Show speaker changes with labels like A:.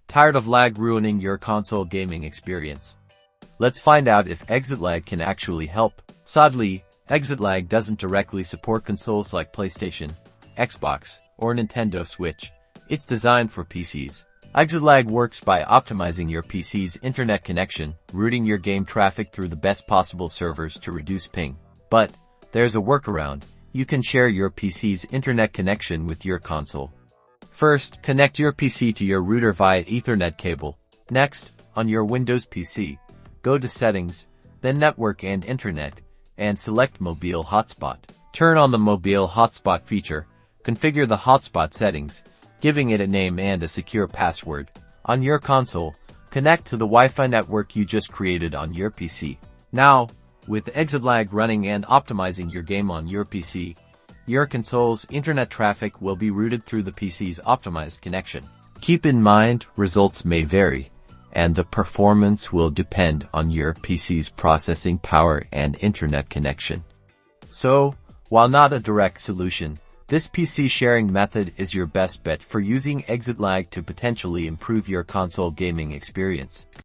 A: Tired of lag ruining your console gaming experience? Let's find out if ExitLag can actually help. Sadly, ExitLag doesn't directly support consoles like PlayStation, Xbox, or Nintendo Switch. It's designed for PCs. ExitLag works by optimizing your PC's internet connection, routing your game traffic through the best possible servers to reduce ping. But there's a workaround. You can share your PC's internet connection with your console. First, connect your PC to your router via Ethernet cable. Next, on your Windows PC, go to Settings, then Network and Internet, and select Mobile Hotspot. Turn on the Mobile Hotspot feature, configure the hotspot settings, giving it a name and a secure password. On your console, connect to the Wi-Fi network you just created on your PC. Now, with ExitLag running and optimizing your game on your PC, your console's internet traffic will be routed through the PC's optimized connection. Keep in mind, results may vary, and the performance will depend on your PC's processing power and internet connection. So, while not a direct solution, this PC sharing method is your best bet for using ExitLag to potentially improve your console gaming experience.